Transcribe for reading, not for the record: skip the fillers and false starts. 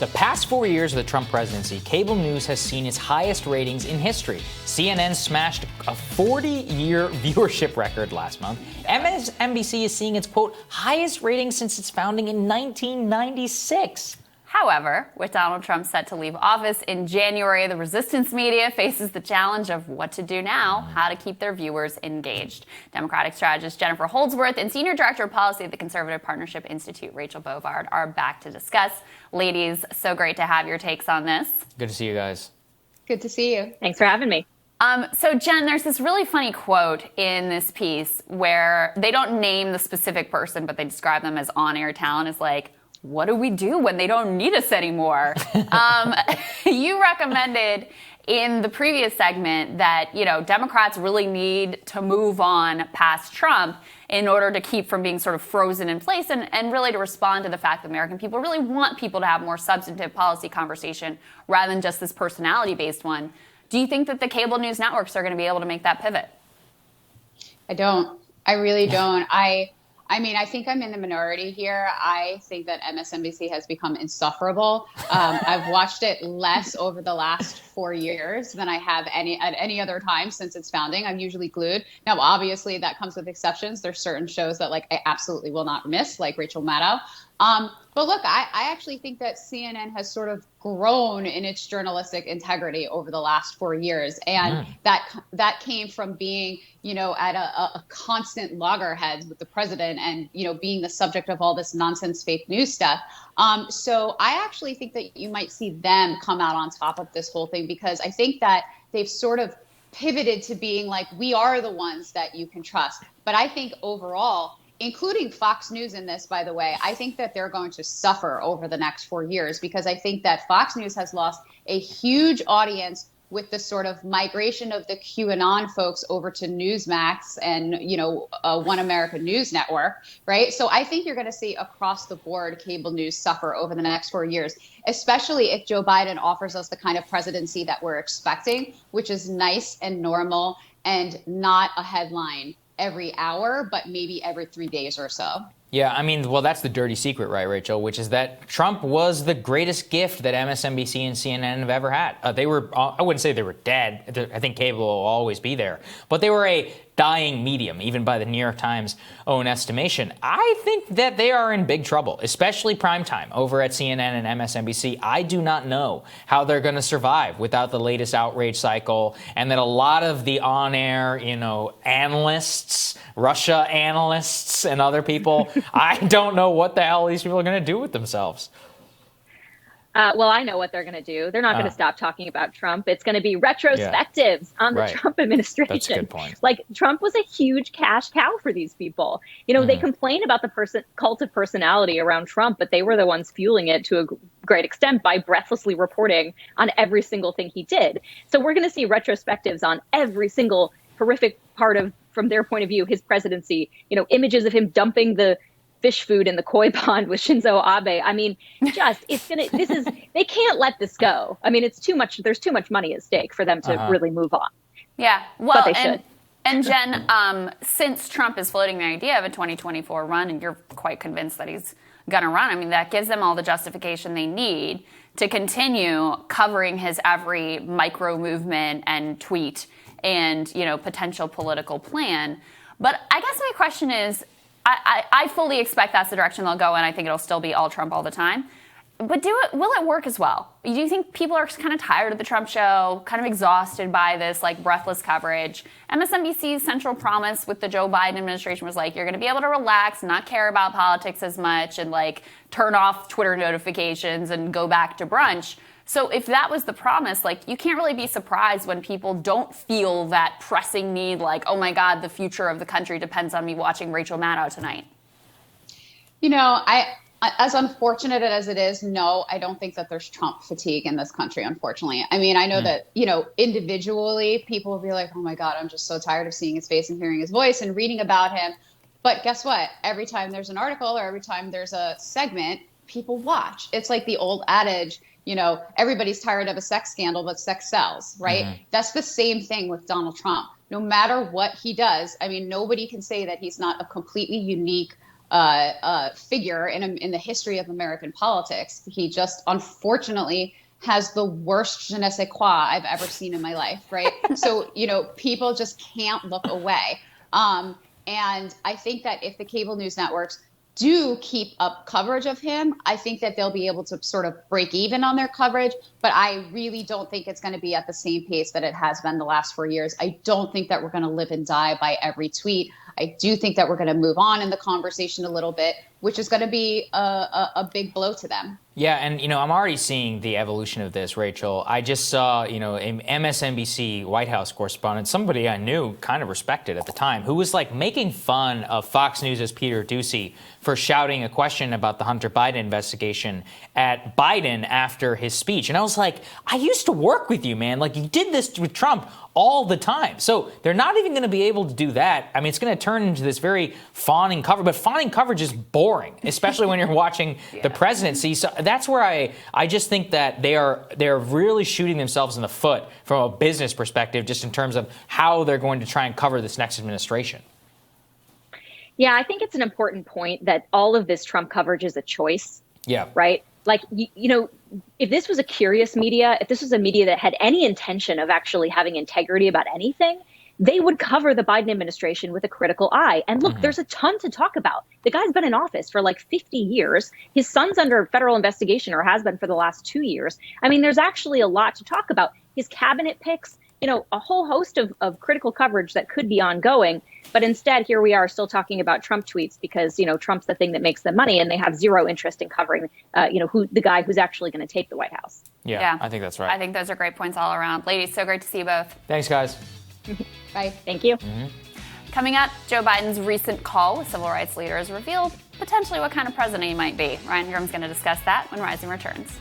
The past 4 years of the Trump presidency, cable news has seen its highest ratings in history. CNN smashed a 40-year viewership record last month. MSNBC is seeing its, quote, highest ratings since its founding in 1996. However, with Donald Trump set to leave office in January, the resistance media faces the challenge of what to do now, how to keep their viewers engaged. Democratic strategist Jennifer Holdsworth and Senior Director of Policy at the Conservative Partnership Institute, Rachel Bovard, are back to discuss. Ladies, so great to have your takes on this. Good to see you guys. Good to see you. Thanks for having me. So, Jen, there's this really funny quote in this piece where they don't name the specific person, but they describe them as on-air talent as like, what do we do when they don't need us anymore? You recommended in the previous segment that, Democrats really need to move on past Trump in order to keep from being sort of frozen in place and really to respond to the fact that American people really want people to have more substantive policy conversation rather than just this personality-based one. Do you think that the cable news networks are going to be able to make that pivot? I don't. I really don't. I mean, I think I'm in the minority here. I think that MSNBC has become insufferable. I've watched it less over the last 4 years than I have at any other time since its founding. I'm usually glued. Now, obviously, that comes with exceptions. There's certain shows that I absolutely will not miss, like Rachel Maddow. But look, I actually think that CNN has sort of grown in its journalistic integrity over the last 4 years. And that came from being, at a constant loggerheads with the president and, being the subject of all this nonsense fake news stuff. So I actually think that you might see them come out on top of this whole thing, because I think that they've sort of pivoted to being like, we are the ones that you can trust. But I think overall, including Fox News in this, by the way, I think that they're going to suffer over the next 4 years, because I think that Fox News has lost a huge audience with the sort of migration of the QAnon folks over to Newsmax and, One America News Network, right? So I think you're going to see across the board cable news suffer over the next 4 years, especially if Joe Biden offers us the kind of presidency that we're expecting, which is nice and normal and not a headline every hour, but maybe every 3 days or so. Yeah, I mean, well, that's the dirty secret, right, Rachel, which is that Trump was the greatest gift that MSNBC and CNN have ever had. They were, I wouldn't say they were dead. I think cable will always be there. But they were a dying medium, even by the New York Times' own estimation. I think that they are in big trouble, especially primetime over at CNN and MSNBC. I do not know how they're going to survive without the latest outrage cycle, and that a lot of the on-air, analysts, Russia analysts, and other people, I don't know what the hell these people are going to do with themselves. Well, I know what they're going to do. They're not going to stop talking about Trump. It's going to be retrospectives on the Trump administration. That's a good point. Like, Trump was a huge cash cow for these people. They complain about the cult of personality around Trump, but they were the ones fueling it to a great extent by breathlessly reporting on every single thing he did. So we're going to see retrospectives on every single horrific part of, from their point of view, his presidency. Images of him dumping the fish food in the koi pond with Shinzo Abe. I mean, they can't let this go. I mean, it's too much. There's too much money at stake for them to really move on. Yeah, well, but they should. And Jen, since Trump is floating the idea of a 2024 run, and you're quite convinced that he's going to run, I mean, that gives them all the justification they need to continue covering his every micro movement and tweet and, potential political plan. But I guess my question is, I fully expect that's the direction they'll go, and I think it'll still be all Trump all the time. But will it work as well? Do you think people are kind of tired of the Trump show, kind of exhausted by this breathless coverage? MSNBC's central promise with the Joe Biden administration was you're going to be able to relax, not care about politics as much, and turn off Twitter notifications and go back to brunch. So if that was the promise, you can't really be surprised when people don't feel that pressing need, oh my God, the future of the country depends on me watching Rachel Maddow tonight. As unfortunate as it is, no, I don't think that there's Trump fatigue in this country, unfortunately. I mean, I know that, individually, people will be like, oh my God, I'm just so tired of seeing his face and hearing his voice and reading about him. But guess what? Every time there's an article or every time there's a segment, people watch. It's like the old adage, everybody's tired of a sex scandal, but sex sells, right? Mm-hmm. That's the same thing with Donald Trump. No matter what he does, I mean, nobody can say that he's not a completely unique figure in the history of American politics. He just unfortunately has the worst je ne sais quoi I've ever seen in my life, right? So, people just can't look away. And I think that if the cable news networks do keep up coverage of him, I think that they'll be able to sort of break even on their coverage. But I really don't think it's going to be at the same pace that it has been the last 4 years. I don't think that we're going to live and die by every tweet. I do think that we're going to move on in the conversation a little bit, which is going to be a big blow to them. Yeah, and I'm already seeing the evolution of this, Rachel. I just saw, an MSNBC White House correspondent, somebody I knew, kind of respected at the time, who was like making fun of Fox News' Peter Doocy for shouting a question about the Hunter Biden investigation at Biden after his speech. And I was like, I used to work with you, man. Like, you did this with Trump all the time. So they're not even going to be able to do that. I mean, it's going to turn into this very fawning cover, but fawning coverage is boring, especially when you're watching the presidency. So that's where I just think that they're really shooting themselves in the foot from a business perspective, just in terms of how they're going to try and cover this next administration. Yeah, I think it's an important point that all of this Trump coverage is a choice. Yeah. Right? Like, if this was a curious media, if this was a media that had any intention of actually having integrity about anything, they would cover the Biden administration with a critical eye. And look, there's a ton to talk about. The guy's been in office for like 50 years. His son's under federal investigation, or has been for the last 2 years. I mean, there's actually a lot to talk about. His cabinet picks, a whole host of critical coverage that could be ongoing. But instead, here we are still talking about Trump tweets because, Trump's the thing that makes them money, and they have zero interest in covering, who the guy who's actually going to take the White House. Yeah, I think that's right. I think those are great points all around. Ladies, so great to see you both. Thanks, guys. Bye. Thank you. Coming up, Joe Biden's recent call with civil rights leaders revealed potentially what kind of president he might be. Ryan Ingram's going to discuss that when Rising returns.